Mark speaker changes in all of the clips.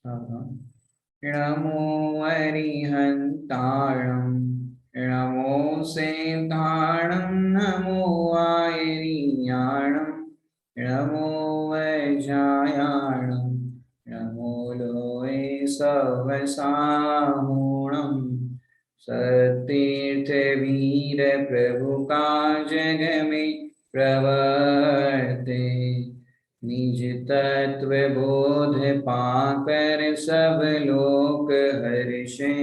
Speaker 1: नमो अरिहन्ताणं नमो सेताणं नमो आयरियाणं नमो वैजायाणं नमो लोये सवसाहूणं सतीर्थवीर प्रभु का जग में प्रवर्ते निज तत्व बोध पाकर सब लोक हर्षे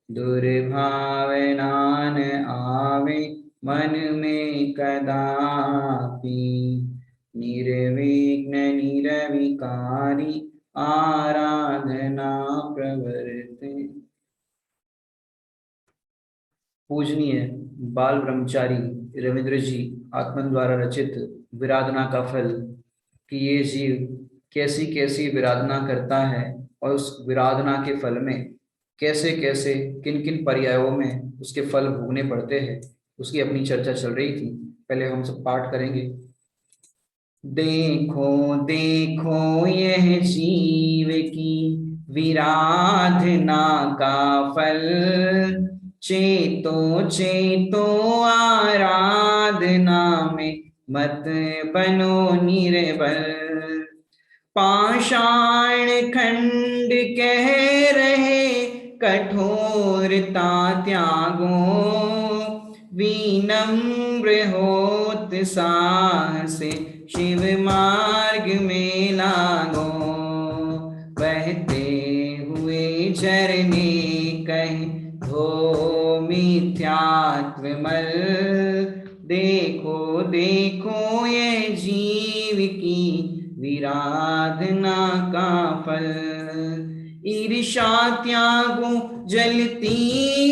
Speaker 1: दुर्भावनान आवे मन में कदापि निर्विघ्न निरविकारी आराधना प्रवर्ते। पूजनीय बाल ब्रह्मचारी रविंद्र जी आत्मन द्वारा रचित विराधना का फल कि ये जीव कैसी कैसी विराधना करता है और उस विराधना के फल में कैसे कैसे किन किन पर्यायों में उसके फल भोगने पड़ते हैं, उसकी अपनी चर्चा चल रही थी। पहले हम सब पाठ करेंगे। देखो देखो यह जीव की विराधना का फल, चेतो चेतो आराधना में मत बनो निर्बल। पाषाण खंड कह रहे कठोरता त्यागो, विनम्र होत साहस शिव मार्ग में लागो। बहते हुए झरने कहीं धो मिथ्यात्व मल, देखो देखो ये जीव की विराधना का फल। ईर्षा त्यागो जलती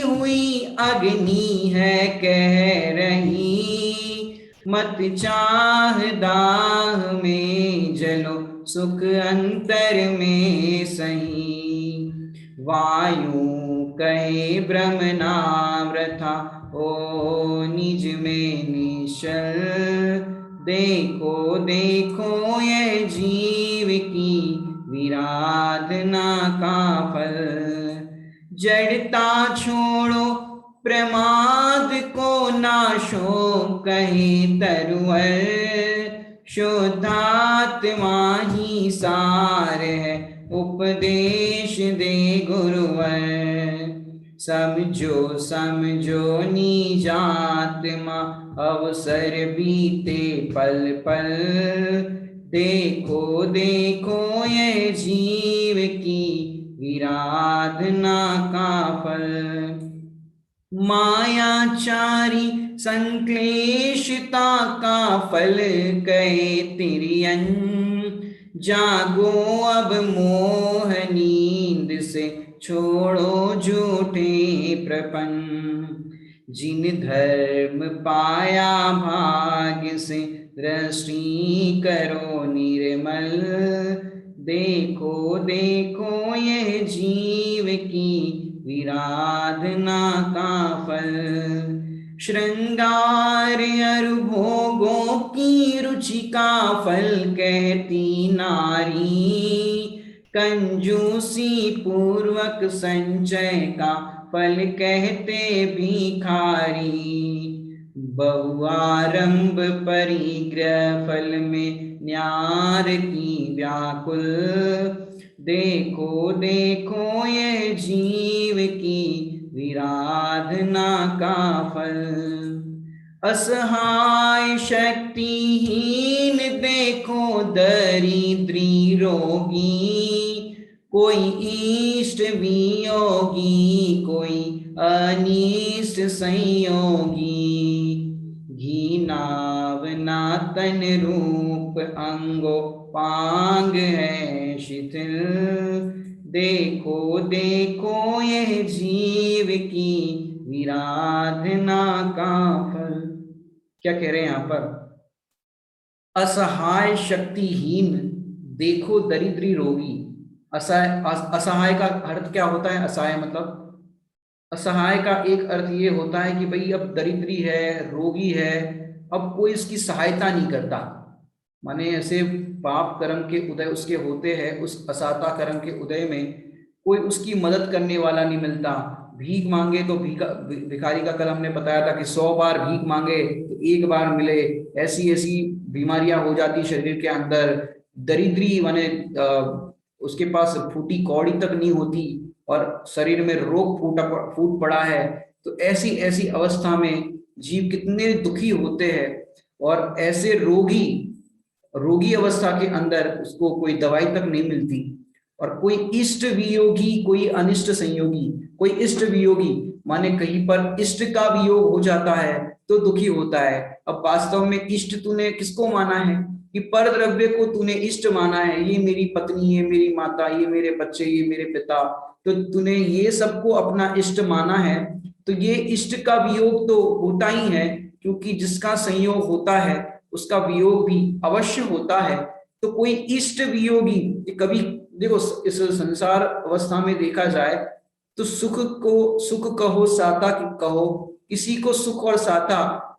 Speaker 1: हुई अग्नि है कह रही, मत चाह दाह में जलो सुख अंतर में सही। वायु कहे ब्रह्मनावृथा ओ निज में निश्चल, देखो देखो ये जीव की विराधना का फल। जड़ता छोड़ो प्रमाद को नाशो कहे तरुवर, शुद्धात्मा ही सार है उपदेश दे गुरुवर। समझो समझो निजात्मा अवसर बीते पल पल, देखो देखो ये जीव की विराधना का फल। मायाचारी संक्लेशता का फल कहे तिर्यन, जागो अब मोह नींद से छोड़ो झूठे प्रपंच। जिन धर्म पाया भाग्य से दृष्टि करो निर्मल, देखो देखो ये जीव की विराधना का फल। श्रृंगार अरु भोगों की रुचि का फल कहती नारी, कंजूसी पूर्वक संचय का फल कहते भिखारी। बहुआरंभ परिग्रह फल में न्यार की व्याकुल, देखो देखो ये जीव की विराधना का फल। असहाय शक्तिहीन देखो दरिद्री रोगी, कोई इष्ट वियोगी कोई अनिष्ट संयोगी। घीनावना तन रूप अंगो पांग है शिथिल, देखो देखो ये जीव की विराधना का फल। क्या कह रहे हैं यहाँ पर? असहाय शक्तिहीन देखो दरिद्री रोगी। असहाय का अर्थ क्या होता है? असहाय मतलब असहाय का एक अर्थ ये होता है कि भाई अब दरिद्री है, रोगी है, अब कोई इसकी सहायता नहीं करता, माने ऐसे पाप कर्म के उदय उसके होते हैं, उस असाता कर्म के उदय में कोई उसकी मदद करने वाला नहीं मिलता। भीख मांगे तो भिखारी का कल हमने बताया था कि 100 बार भीख मांगे तो एक बार मिले। ऐसी ऐसी बीमारियां हो जाती शरीर के अंदर। दरिद्री माने उसके पास फूटी कौड़ी तक नहीं होती और शरीर में रोग फूट पड़ा है। तो ऐसी ऐसी अवस्था में जीव कितने दुखी होते हैं। और ऐसे रोगी रोगी अवस्था के अंदर उसको कोई दवाई तक नहीं मिलती। और कोई इष्ट वियोगी, कोई अनिष्ट संयोगी। कोई इष्ट वियोगी माने कहीं पर इष्ट का वियोग हो जाता है तो दुखी होता है। अब वास्तव में इष्ट तूने किसको माना है कि पर द्रव्य को तूने इष्ट माना है, ये मेरी पत्नी, ये मेरी माता, ये मेरे बच्चे, ये मेरे पिता, तो तूने ये सबको अपना इष्ट माना है। तो ये इष्ट का वियोग तो होता ही है, क्योंकि जिसका संयोग होता है उसका वियोग भी अवश्य होता है। तो कोई इष्ट वियोगी कभी, देखो इस संसार अवस्था में देखा जाए तो सुख को सुख कहो साता कहो, किसी को सुख और साता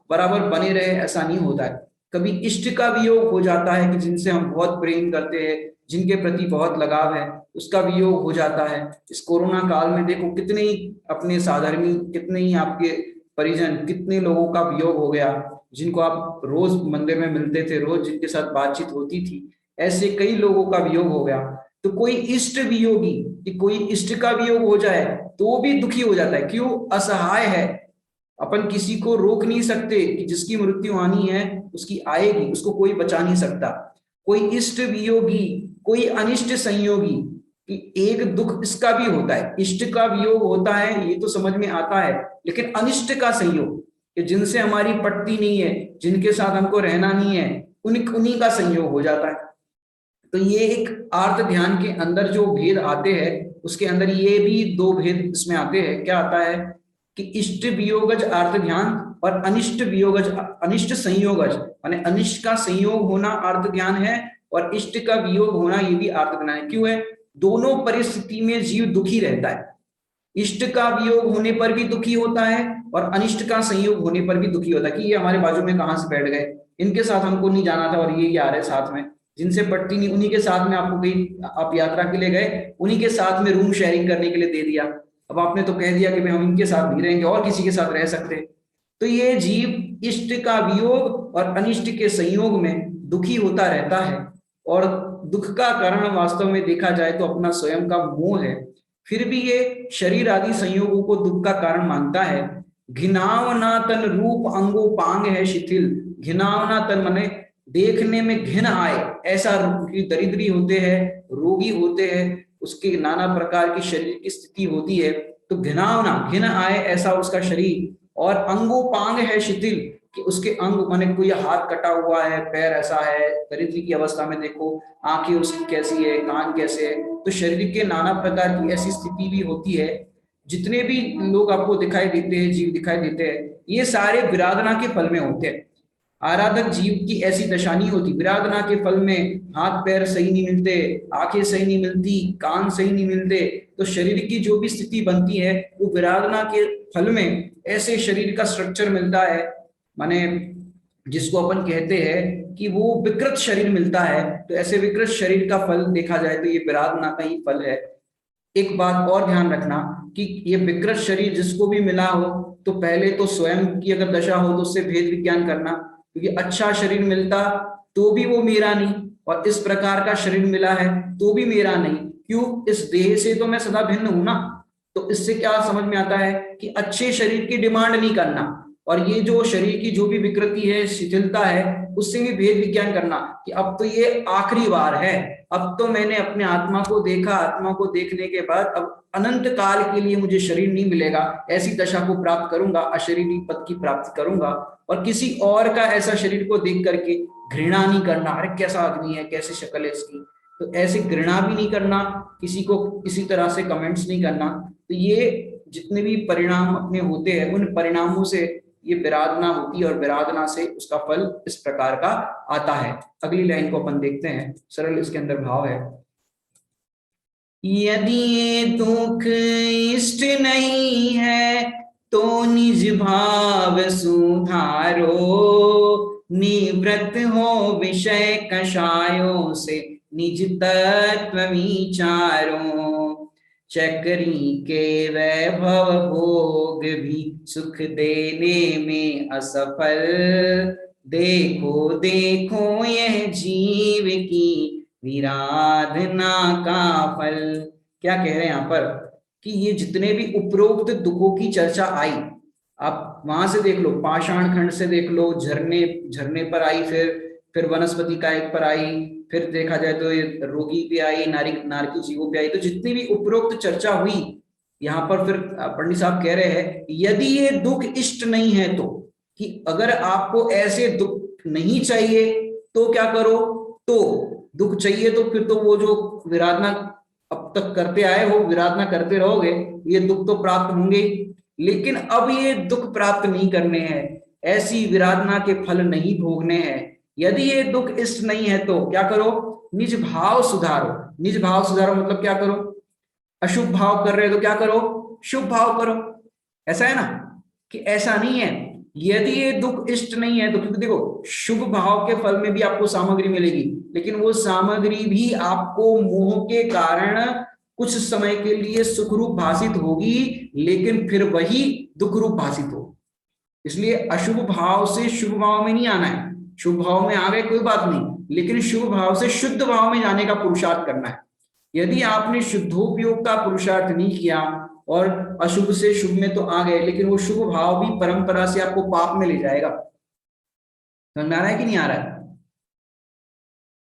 Speaker 1: बराबर बने रहे ऐसा नहीं होता है। कभी इष्ट का वियोग हो जाता है कि जिनसे हम बहुत प्रेम करते हैं, जिनके प्रति बहुत लगाव है, उसका वियोग हो जाता है। इस कोरोना काल में देखो कितने ही अपने साधर्मी, कितने ही आपके परिजन, कितने लोगों का वियोग हो गया, जिनको आप रोज मंदिर में मिलते थे, रोज जिनके साथ बातचीत होती थी, ऐसे कई लोगों का वियोग हो गया। तो कोई इष्ट वियोगी कि कोई इष्ट का वियोग हो जाए तो वो भी दुखी हो जाता है। क्यों? असहाय है। अपन किसी को रोक नहीं सकते कि जिसकी मृत्यु आनी है उसकी आएगी, उसको कोई बचा नहीं सकता। कोई इष्ट वियोगी, कोई अनिष्ट संयोगी, कि एक दुख इसका भी होता है। इष्ट का वियोग होता है ये तो समझ में आता है, लेकिन अनिष्ट का संयोग कि जिनसे हमारी पटती नहीं है, जिनके साथ हमको रहना नहीं है, उन्हीं का संयोग हो जाता है। तो ये एक आर्त ध्यान के अंदर जो भेद आते हैं उसके अंदर ये भी दो भेद इसमें आते हैं। क्या आता है कि इष्ट वियोगज आर्त ध्यान और अनिष्ट वियोगज, अनिष्ट संयोगज माने अनिष्ट का संयोग होना आर्त ज्ञान है और इष्ट का वियोग होना ये भी आर्त ज्ञान है। क्यों है? दोनों परिस्थिति में जीव दुखी रहता है। इष्ट का वियोग होने पर भी दुखी होता है और अनिष्ट का संयोग होने पर भी दुखी होता है कि ये हमारे बाजू में कहां से बैठ गए, इनके साथ हमको नहीं जाना था और ये आ रहे साथ में, जिनसे पटती नहीं उन्हीं के साथ में आपको कहीं आप यात्रा के लिए गए, उन्हीं के साथ में रूम शेयरिंग करने के लिए दे दिया। अब आपने तो कह दिया कि भाई हम इनके साथ नहीं रहेंगे और किसी के साथ रह सकते। तो ये जीव इष्ट का वियोग और अनिष्ट के संयोग में दुखी होता रहता है। और दुख का कारण वास्तव में देखा जाए तो अपना स्वयं का मोह है। फिर भी ये शरीर आदि संयोगों को दुख का कारण मानता है। घिनावना तन रूप अंगो पांग है शिथिल। घिनावना तन माने देखने में घिन आए ऐसा, दरिद्री होते हैं, रोगी होते हैं, उसके नाना प्रकार की शरीर की स्थिति होती है। तो घिनावना, घिन आए ऐसा उसका शरीर। और अंगो पांग है शिथिल कि उसके अंग माने कोई हाथ कटा हुआ है, पैर ऐसा है, दरिद्री की अवस्था में देखो आंखें उसकी कैसी है, कान कैसे है। तो शरीर के नाना प्रकार की ऐसी स्थिति भी होती है। जितने भी लोग आपको दिखाई देते हैं, जीव दिखाई देते हैं, ये सारे विराधना के फल में होते हैं। आराधक जीव की ऐसी दशा नहीं होती। विराधना के फल में हाथ पैर सही नहीं मिलते, आंखें सही नहीं मिलती, कान सही नहीं मिलते। तो शरीर की जो भी स्थिति बनती है वो विराधना के फल में ऐसे शरीर का स्ट्रक्चर मिलता है, माने जिसको अपन कहते हैं कि वो विकृत शरीर मिलता है। तो ऐसे विकृत शरीर का फल देखा जाए तो ये विराधना का ही फल है। एक बात और ध्यान रखना कि ये विकृत शरीर जिसको भी मिला हो तो पहले तो स्वयं की अगर दशा हो तो उससे भेद विज्ञान करना, क्योंकि अच्छा शरीर मिलता तो भी वो मेरा नहीं, और इस प्रकार का शरीर मिला है तो भी मेरा नहीं। क्यों? इस देह से तो मैं सदा भिन्न हूं ना। तो इससे क्या समझ में आता है कि अच्छे शरीर की डिमांड नहीं करना, और ये जो शरीर की जो भी विकृति है, शिथिलता है, उससे भी भेद विज्ञान करना कि अब तो ये आखिरी बार है, अब तो मैंने अपने आत्मा को देखा, आत्मा को देखने के बाद अब अनंत काल के लिए मुझे शरीर नहीं मिलेगा, ऐसी दशा को प्राप्त करूंगा, अशरीरी पद की प्राप्ति करूंगा। और किसी और का ऐसा शरीर को देख करके घृणा नहीं करना, अरे कैसा आदमी है, कैसी शक्ल है इसकी, तो ऐसे घृणा भी नहीं करना, किसी को किसी तरह से कमेंट्स नहीं करना। तो ये जितने भी परिणाम अपने होते हैं उन परिणामों से ये विराधना होती है, और विराधना से उसका फल इस प्रकार का आता है। अगली लाइन को अपन देखते हैं, सरल इसके अंदर भाव है। यदि ये दुख इष्ट नहीं है तो निज भाव सुधारो, निवृत्त हो विषय कषायों से निज तत्व विचारो। चक्री के वैभव भोग भी सुख देने में असफल। देखो देखो यह जीव की विराधना का फल। क्या कह रहे हैं यहाँ पर कि ये जितने भी उपरोक्त दुखों की चर्चा आई, आप वहां से देख लो, पाषाण खंड से देख लो, झरने झरने पर आई, फिर वनस्पति का एक पर आई, फिर देखा जाए तो ये रोगी पे आई, नारकी जीवों पे आई। तो जितनी भी उपरोक्त चर्चा हुई यहाँ पर, फिर पंडित साहब कह रहे हैं यदि ये दुख इष्ट नहीं है तो, कि अगर आपको ऐसे दुख नहीं चाहिए तो क्या करो, तो दुख चाहिए तो फिर तो वो जो विराधना अब तक करते आए हो, विराधना करते रहोगे, ये दुख तो प्राप्त होंगे। लेकिन अब ये दुख प्राप्त नहीं करने हैं, ऐसी विराधना के फल नहीं भोगने हैं। यदि ये दुख इष्ट नहीं है तो क्या करो, निज भाव सुधारो। निज भाव सुधारो मतलब क्या करो, अशुभ भाव कर रहे हो तो क्या करो, शुभ भाव करो। ऐसा है ना, कि ऐसा नहीं है यदि ये दुख इष्ट नहीं है तो, क्योंकि देखो शुभ भाव के फल में भी आपको सामग्री मिलेगी, लेकिन वो सामग्री भी आपको मोह के कारण कुछ समय के लिए सुख रूप भाषित होगी, लेकिन फिर वही दुख रूप भाषित हो। इसलिए अशुभ भाव से शुभ भाव में नहीं आना है। शुभ भाव में आ गए कोई बात नहीं, लेकिन शुभ भाव से शुद्ध भाव में जाने का पुरुषार्थ करना है। यदि आपने शुद्धोपयोग का पुरुषार्थ नहीं किया और अशुभ से शुभ में तो आ गए, लेकिन वो शुभ भाव भी परंपरा से आपको पाप में ले जाएगा। समझ में आ रहा है कि नहीं आ रहा है?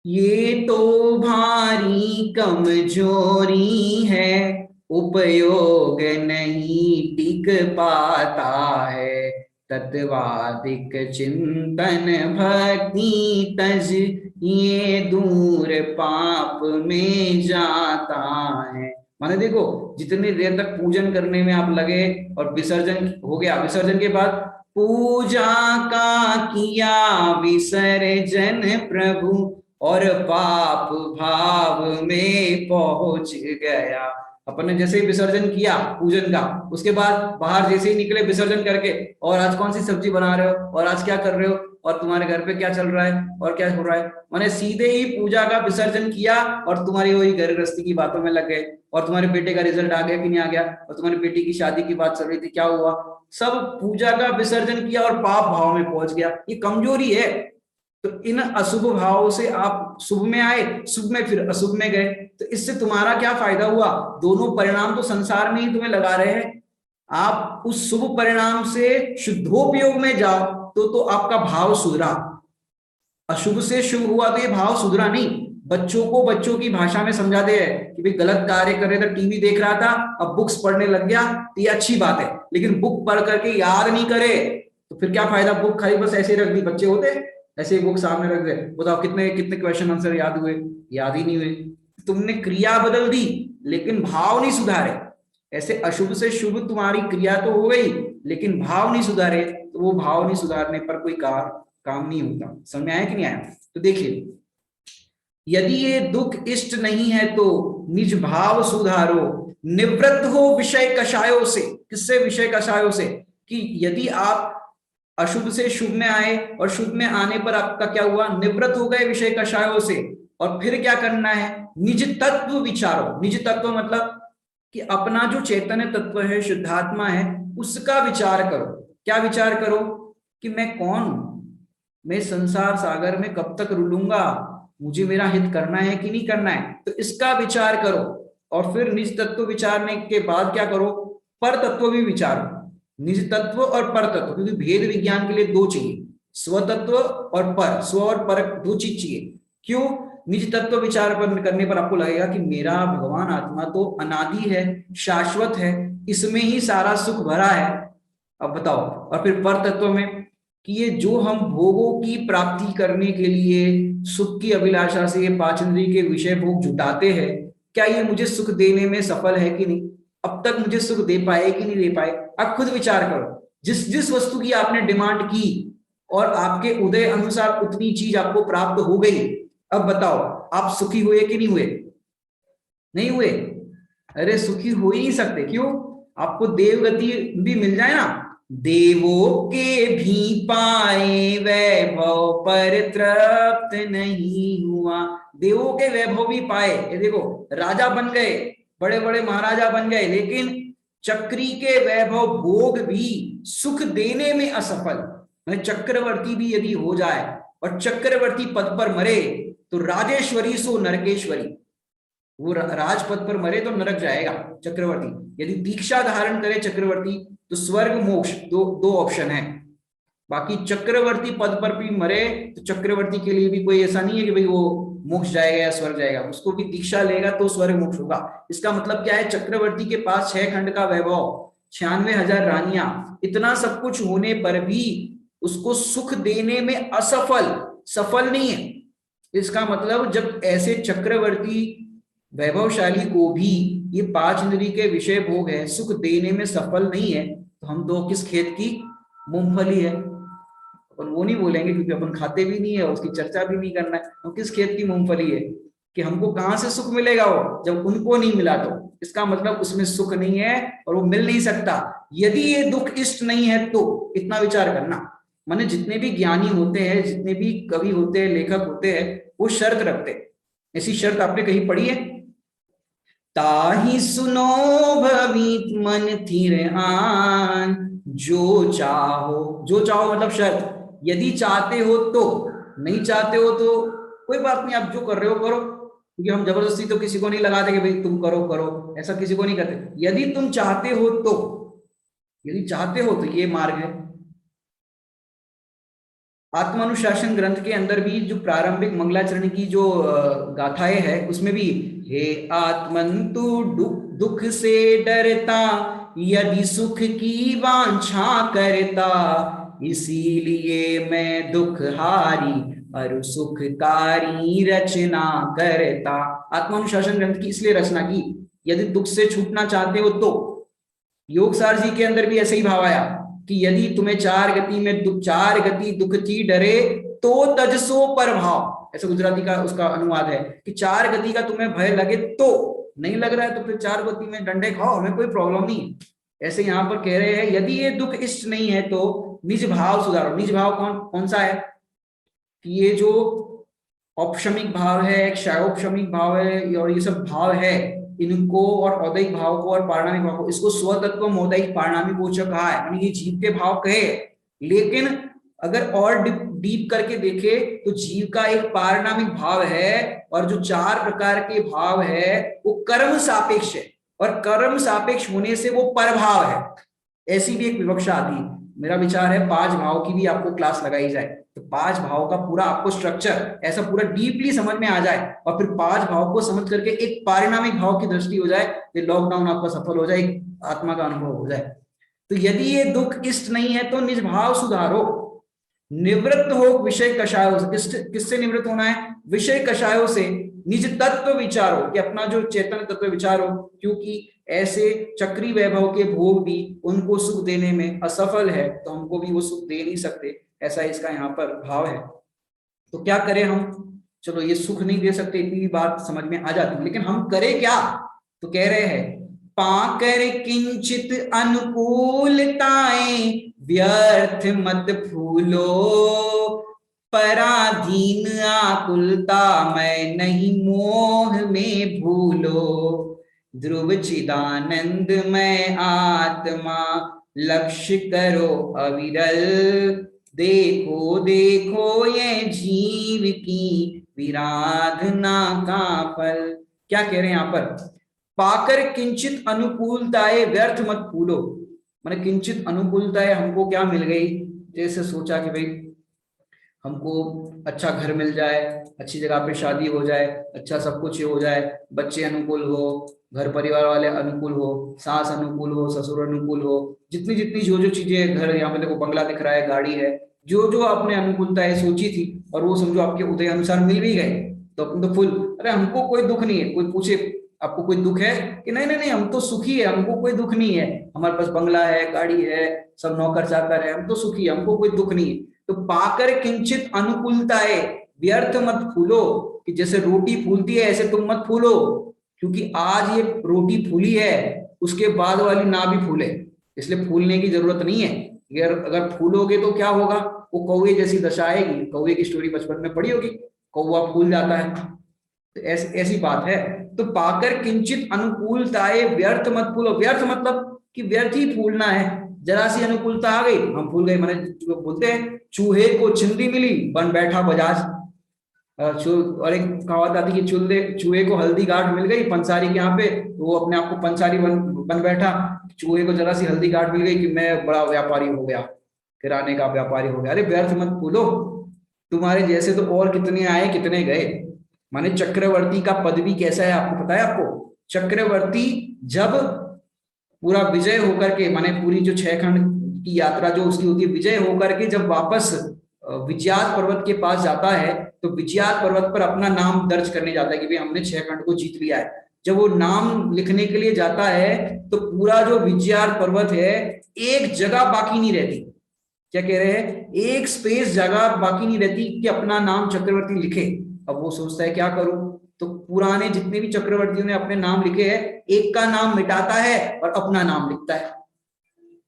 Speaker 1: ये तो भारी कमजोरी है, उपयोग नहीं टिक पाता है। तत्वादिक चिंतन भक्ति तज, ये दूर पाप में जाता है। माने देखो, जितनी देर तक पूजन करने में आप लगे और विसर्जन हो गया, विसर्जन के बाद पूजा का किया विसर्जन प्रभु, और पाप भाव में पहुंच गया। अपन ने जैसे ही विसर्जन किया पूजन का, उसके बाद बाहर जैसे ही निकले विसर्जन करके, और आज कौन सी सब्जी बना रहे हो, और आज क्या कर रहे हो, और तुम्हारे घर पे क्या चल रहा है, और क्या हो रहा है, मैंने सीधे ही पूजा का विसर्जन किया और तुम्हारी वही घर गृहस्थी की बातों में लग गए। और तुम्हारे बेटे का रिजल्ट आ गया कि नहीं आ गया, और तुम्हारी बेटी की शादी की बात चल रही थी, क्या हुआ, सब पूजा का विसर्जन किया और पाप भाव में पहुंच गया। ये कमजोरी है। तो इन अशुभ भाव से आप शुभ में आए, शुभ में फिर अशुभ में गए, तो इससे तुम्हारा क्या फायदा हुआ? दोनों परिणाम तो संसार में ही तुम्हें लगा रहे हैं। आप उस शुभ परिणाम से शुद्धोपयोग में जाओ तो आपका भाव सुधरा। अशुभ से शुभ हुआ तो ये भाव सुधरा नहीं। बच्चों को बच्चों की भाषा में समझा दे कि भाई गलत कार्य कर रहे थे, टीवी देख रहा था, अब बुक्स पढ़ने लग गया, तो ये अच्छी बात है। लेकिन बुक पढ़ करके याद नहीं करे तो फिर क्या फायदा? बुक खाली बस ऐसे रख दी, बच्चे होते ऐसे ही बुक सामने रख दे, बताओ कितने कितने क्वेश्चन आंसर याद हुए? याद ही नहीं हुए। तुमने क्रिया बदल दी लेकिन भाव नहीं सुधारे। ऐसे अशुभ से शुभ तुम्हारी क्रिया तो हो गई, लेकिन भाव नहीं सुधारे, तो वो भाव नहीं सुधारने पर कोई काम नहीं होता। समझ में आया कि नहीं आया? तो देखिए, यदि ये दुख इष्ट नहीं है तो निज भाव सुधारो, निवृत्त हो विषय कषायों से। किससे? विषय कषायों से। कि यदि आप अशुभ से शुभ में आए और शुभ में आने पर आपका क्या हुआ? निवृत्त हो गए विषय कषायों से। और फिर क्या करना है? निज तत्व विचारो। निज तत्व मतलब कि अपना जो चैतन्य तत्व है, शुद्धात्मा है, उसका विचार करो। क्या विचार करो? कि मैं कौन हूं, मैं संसार सागर में कब तक रुलूंगा, मुझे मेरा हित करना है कि नहीं करना है, तो इसका विचार करो। और फिर निज तत्व विचारने के बाद क्या करो? पर तत्व भी विचारो। निज तत्व और पर तत्व, क्योंकि भेद विज्ञान के लिए दो चाहिए, स्व तत्व और पर। स्व और पर दो चीज चाहिए। क्यों? निज तत्व विचार करने पर आपको लगेगा कि मेरा भगवान आत्मा तो अनादि है, शाश्वत है, इसमें ही सारा सुख भरा है। अब बताओ। और फिर पर तत्व में कि ये जो हम भोगों की प्राप्ति करने के लिए सुख की अभिलाषा से ये पांच इंद्रिय के विषय भोग जुटाते हैं, क्या ये मुझे सुख देने में सफल है कि नहीं? अब तक मुझे सुख दे पाए कि नहीं दे पाए? आप खुद विचार करो। जिस जिस वस्तु की आपने डिमांड की और आपके उदय अनुसार उतनी चीज आपको प्राप्त हो गई, अब बताओ आप सुखी हुए कि नहीं हुए? नहीं हुए। अरे सुखी हो ही नहीं सकते। क्यों? आपको देवगति भी मिल जाए ना, देवों के भी पाए वैभव पर तृप्त नहीं हुआ। देवों के वैभव भी पाए, ये देखो राजा बन गए, बड़े बड़े महाराजा बन गए, लेकिन चक्री के वैभव भोग भी सुख देने में असफल। मतलब चक्रवर्ती भी यदि हो जाए और चक्रवर्ती पद पर मरे तो राजेश्वरी सो नरकेश्वरी, वो राजपद पर मरे तो नरक जाएगा चक्रवर्ती। यदि दीक्षा धारण करे चक्रवर्ती तो स्वर्ग मोक्ष, दो दो ऑप्शन है। बाकी चक्रवर्ती पद पर भी मरे तो चक्रवर्ती के लिए भी कोई ऐसा नहीं है कि भाई वो मोक्ष जाएगा या स्वर्ग जाएगा, उसको भी दीक्षा लेगा तो स्वर्ग मोक्ष होगा। इसका मतलब क्या है, चक्रवर्ती के पास 6 खंड का वैभव, 96,000 रानियां, इतना सब कुछ होने पर भी उसको सुख देने में असफल, सफल नहीं है। इसका मतलब जब ऐसे चक्रवर्ती वैभवशाली को भी ये 5 इंद्रिय के विषय भोग है, सुख देने में सफल नहीं है, तो हम तो किस खेत की मूंगफली है। अपन वो नहीं बोलेंगे क्योंकि अपन खाते भी नहीं है, उसकी चर्चा भी नहीं करना है। तो किस खेत की मूंगफली है कि हमको कहां से सुख मिलेगा, वो जब उनको नहीं मिला तो इसका मतलब उसमें सुख नहीं है और वो मिल नहीं सकता। यदि ये दुख इष्ट नहीं है तो इतना विचार करना। माने जितने भी ज्ञानी होते हैं, जितने भी कवि होते हैं, लेखक होते हैं, वो शर्त रखते हैं। ऐसी शर्त आपने कहीं पढ़ी है? ताहि सुनो भवित मन थिर आन, जो चाहो, जो चाहो मतलब शर्त, यदि चाहते हो तो, नहीं चाहते हो तो कोई बात नहीं, आप जो कर रहे हो करो, क्योंकि हम जबरदस्ती तो किसी को नहीं लगाते कि भाई तुम करो करो, ऐसा किसी को नहीं करते। यदि तुम चाहते हो तो, यदि चाहते हो तो ये मार्ग है। आत्मानुशासन ग्रंथ के अंदर भी जो प्रारंभिक मंगलाचरण की जो गाथाएं है उसमें भी, हे आत्मन तू दुख से डरता, यदि सुख की वांछा करता, इसीलिए मैं दुख हारी और सुखकारी रचना करता। आत्मानुशासन ग्रंथ की इसलिए रचना की, यदि दुख से छूटना चाहते हो तो। योगसार जी के अंदर भी ऐसे ही भाव आया कि यदि तुम्हें 4 गति में चार गति दुख की डरे तो तजसो पर भाव, ऐसा गुजराती का उसका अनुवाद है कि 4 गति का तुम्हें भय लगे तो, नहीं लग रहा है तो फिर 4 गति में डंडे खाओ, हमें कोई प्रॉब्लम नहीं है। ऐसे यहाँ पर कह रहे हैं यदि ये दुख इष्ट नहीं है तो निज भाव सुधारो। निज भाव कौन कौन सा है कि ये जो औपशमिक भाव है, क्षयोपशमिक भाव है और ये सब भाव है, इनको और औदैहिक भाव को और पारिणामिक भाव को, इसको स्वतत्व औदैहिक पारिणामिक गोचर कहा है, यानी ये जीव के भाव कहे। लेकिन अगर और डीप करके देखे तो जीव का एक पारिणामिक भाव है और जो 4 प्रकार के भाव है वो कर्म सापेक्ष है, और कर्म सापेक्ष होने से वो परभाव है। ऐसी भी एक विवक्षा आती है। मेरा विचार है 5 भाव की भी आपको क्लास लगाई जाए, तो 5 भाव का पूरा आपको स्ट्रक्चर ऐसा पूरा डीपली समझ में आ जाए और फिर 5 भाव को समझ करके एक पारिणामिक भाव की दृष्टि हो जाए, ये लॉकडाउन आपका सफल हो जाए, आत्मा का अनुभव हो जाए। तो यदि ये दुख इष्ट नहीं है तो निज भाव सुधारो, निवृत्त हो विषय कषायों से। किससे निवृत्त होना है? विषय कषायों से। निज तत्व विचारो, कि अपना जो चेतन तत्व विचारो, क्योंकि ऐसे चक्री वैभव के भोग भी उनको सुख देने में असफल है, तो हमको भी वो सुख दे नहीं सकते, ऐसा इसका यहाँ पर भाव है। तो क्या करें हम? चलो ये सुख नहीं दे सकते, इतनी बात समझ में आ जाती है, लेकिन हम करें क्या? तो कह रहे हैं पाकर किंचित अनुकूलताएं, व्यर्थ मत फूलो, पराधीन आकुलता मैं नहीं मोह में भूलो, ध्रुव चिदानंद मैं आत्मा लक्ष्य करो अविरल, देखो देखो ये जीव की विराधना का फल। क्या कह रहे हैं यहाँ पर? पाकर किंचित अनुकूलताएं व्यर्थ मत फूलो, मैंने किंचित अनुकूलताएं हमको क्या मिल गई, जैसे सोचा कि भाई हमको अच्छा घर मिल जाए, अच्छी जगह पे शादी हो जाए, अच्छा सब कुछ हो जाए, बच्चे अनुकूल हो, घर परिवार वाले अनुकूल हो, सास अनुकूल हो, ससुर अनुकूल हो, जितनी जितनी जो जो चीजें, घर यहाँ पे देखो बंगला दिख रहा है, गाड़ी है, जो जो आपने अनुकूलताएं सोची थी और वो समझो आपके उदय अनुसार मिल भी गए, तो अपन तो फुल, अरे हमको कोई दुख नहीं है। कोई पूछे आपको कोई दुख है कि नहीं नहीं नहीं हम तो सुखी है, हमको कोई दुख नहीं है, हमारे पास बंगला है, गाड़ी है, सब नौकर चाकर है, हम तो सुखी है, हमको कोई दुख नहीं है। तो पाकर किंचित अनुकूलता है, व्यर्थ मत फूलो, कि जैसे रोटी फूलती है ऐसे तुम मत फूलो, क्योंकि आज ये रोटी फूली है, उसके बाद वाली ना भी फूले, इसलिए फूलने की जरूरत नहीं है। अगर अगर फूलोगे तो क्या होगा, वो कौवे जैसी दशा आएगी। कौवे की स्टोरी बचपन में पढ़ी होगी, कौवा फूल जाता है। तो ऐसी ऐसी बात है। तो पाकर किंचित अनुकूलताए व्यर्थ मत फूलो। व्यर्थ मतलब कि व्यर्थ ही फूलना है। जरा सी अनुकूलता आ गई हम फूल गए। माने जो बोलते हैं चूहे को चिंदी मिली बन बैठा बजाज। और एक कहावत आती है कि चूहे को हल्दी गांठ मिल गई पंसारी के यहाँ पे, तो वो अपने आप को पंसारी बन बैठा। चूहे को जरा सी हल्दी गांठ मिल गई कि मैं बड़ा व्यापारी हो गया, किराने का व्यापारी हो गया। अरे व्यर्थ मत फूलो, तुम्हारे जैसे तो और कितने आए कितने गए। माने चक्रवर्ती का पद भी कैसा है आपको पता है? आपको चक्रवर्ती जब पूरा विजय होकर के, माने पूरी जो 6 खंड की यात्रा जो उसकी होती है, विजय होकर के जब वापस विजयात पर्वत के पास जाता है, तो विजयात पर्वत पर अपना नाम दर्ज करने जाता है कि भाई हमने 6 खंड को जीत लिया है। जब वो नाम लिखने के लिए जाता है तो पूरा जो विजयात पर्वत है, एक जगह बाकी नहीं रहती। क्या कह रहे हैं? एक स्पेस जगह बाकी नहीं रहती कि अपना नाम चक्रवर्ती लिखे। अब वो सोचता है क्या करूं, तो पुराने जितने भी चक्रवर्तियों ने अपने नाम लिखे हैं, एक का नाम मिटाता है और अपना नाम लिखता है।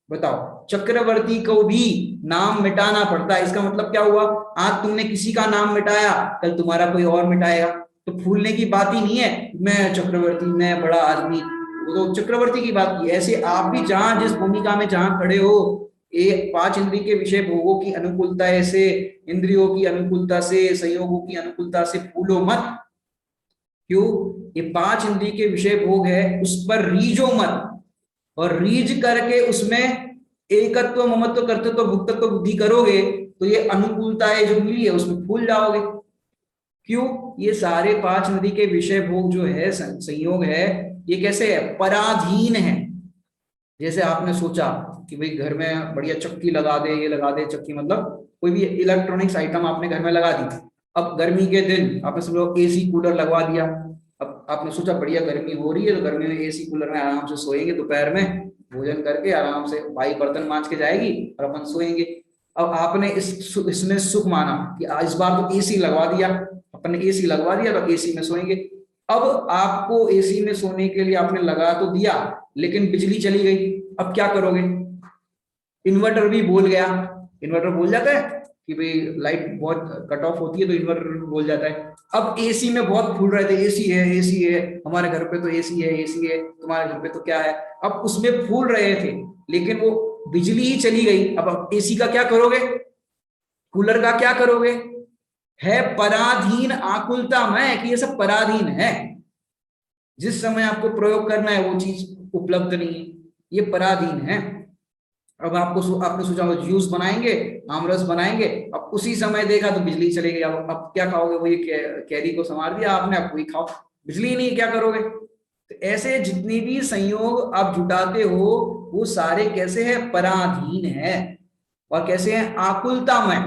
Speaker 1: बताओ, चक्रवर्ती को भी नाम मिटाना पड़ता है। इसका मतलब क्या हुआ? आज तुमने किसी का नाम मिटाया, कल तुम्हारा कोई और मिटाएगा। तो भूलने की बात ही नहीं है मैं चक्रवर्ती, मैं बड़ा आदमी, वो तो चक्रवर्ती की बात की। ऐसे आप भी जहां जिस भूमिका में जहां खड़े हो, ये 5 इंद्रिय के विषय भोगों की अनुकूलता से, इंद्रियों की अनुकूलता से, संयोगों की अनुकूलता से फूलो मत। क्यों? ये 5 इंद्रिय के विषय भोग है, उस पर रीझो मत। और रीझ करके उसमें एकत्व, ममत्व, कर्तृत्व, भुक्तत्व बुद्धि करोगे तो ये अनुकूलताएं जो मिली है उसमें भूल जाओगे। क्यों? ये सारे 5 नदी के विषय भोग जो है, संयोग है, ये कैसे है? पराधीन है। जैसे आपने सोचा कि भाई घर में बढ़िया चक्की लगा दे, ये लगा दे, चक्की मतलब कोई भी इलेक्ट्रॉनिक्स आइटम आपने घर में लगा दी। अब गर्मी के दिन आपने सब लोग एसी कूलर लगवा दिया। अब आपने सोचा बढ़िया गर्मी हो रही है, तो गर्मी में एसी कूलर में आराम से सोएंगे, दोपहर में भोजन करके आराम से भाई बर्तन मांज के जाएगी और अपन सोएंगे। अब आपने इसमें सुख माना कि इस बार तो एसी लगवा दिया, अपन ने एसी लगवा दिया तो एसी में सोएंगे। अब आपको एसी में सोने के लिए आपने लगा तो दिया, लेकिन बिजली चली गई। अब क्या करोगे? इन्वर्टर भी बोल गया। इन्वर्टर बोल जाता है कि भाई लाइट बहुत कट ऑफ होती है, तो इन्वर्टर बोल जाता है। अब एसी में बहुत फूल रहे थे, एसी है, एसी है, हमारे घर पे तो एसी है, एसी है, तुम्हारे घर पे तो क्या है। अब उसमें फूल रहे थे, लेकिन वो बिजली ही चली गई। अब एसी का क्या करोगे? कूलर का क्या करोगे? है पराधीन, आकुलता में कि ये सब पराधीन है। जिस समय आपको प्रयोग करना है वो चीज उपलब्ध नहीं है, ये पराधीन है। अब आपने सोचा वो जूस बनाएंगे, आमरस बनाएंगे, अब उसी समय देखा तो बिजली चली गई। अब क्या खाओगे? वो ये कैरी को संवार दिया आपने, अब वही खाओ, बिजली नहीं, क्या करोगे? तो ऐसे जितने भी संयोग आप जुटाते हो, वो सारे कैसे हैं? पराधीन है। और कैसे हैं? आकुलता में।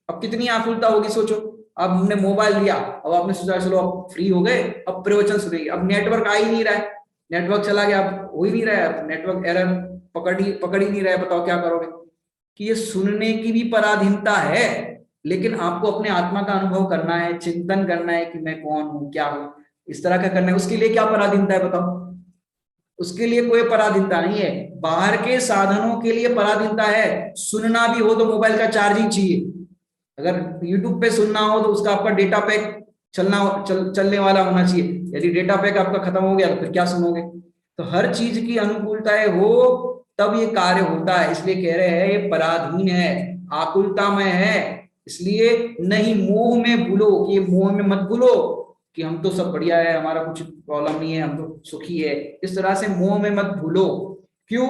Speaker 1: अब कितनी आकुलता होगी सोचो। अब हमने मोबाइल लिया, अब आपने सोचा चलो अब फ्री हो गए, अब प्रवचन सुनेंगे। अब नेटवर्क आ ही नहीं रहा है, नेटवर्क चला गया, अब हो ही नहीं रहा है, नेटवर्क एरर पकड़ ही नहीं रहा है। बताओ क्या करोगे? कि ये सुनने की भी पराधीनता है, लेकिन आपको अपने आत्मा का अनुभव करना है, चिंतन करना है कि मैं कौन हूं, क्या हूं, इस तरह का करना है। उसके लिए क्या पराधीनता है बताओ? उसके लिए कोई पराधीनता नहीं है। बाहर के साधनों के लिए पराधीनता है। सुनना भी हो तो मोबाइल का चार्जिंग चाहिए। अगर यूट्यूब पे सुनना हो तो उसका आपका डेटा पैक चलने वाला होना चाहिए। यदि डेटा पैक आपका खत्म हो गया तो फिर क्या सुनोगे? तो हर चीज की अनुकूलताएं हो तब ये कार्य होता है। इसलिए कह रहे हैं ये पराधीन है, आकुलता में है। इसलिए नहीं मोह में भूलो, कि मोह में मत भूलो कि हम तो सब बढ़िया है, हमारा कुछ प्रॉब्लम नहीं है, हम तो सुखी है। इस तरह से मोह में मत भूलो। क्यों?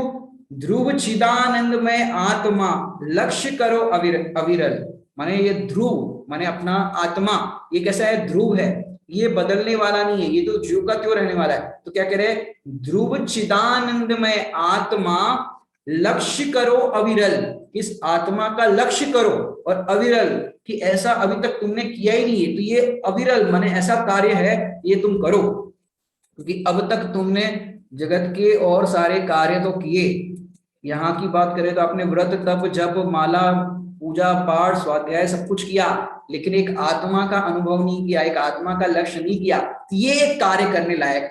Speaker 1: ध्रुव चिदानंद में आत्मा लक्ष्य करो अविरल। माने ये ध्रुव माने अपना आत्मा, ये कैसा है? ध्रुव है, ये बदलने वाला नहीं है, ये तो ज्यों का त्यों रहने वाला है। तो क्या कह रहे? ध्रुव चिदानंद में आत्मा लक्ष्य करो अविरल। इस आत्मा का लक्ष्य करो और अविरल, कि ऐसा अभी तक तुमने किया ही नहीं है, तो ये अविरल माने ऐसा कार्य है, ये तुम करो। क्योंकि अब तक तुमने जगत के और सारे कार्य तो किए। यहाँ की बात करें तो आपने व्रत, तप, जप, माला, पूजा पाठ, स्वाध्याय सब कुछ किया, लेकिन एक आत्मा का अनुभव नहीं किया, एक आत्मा का लक्ष्य नहीं किया। ये एक कार्य करने लायक।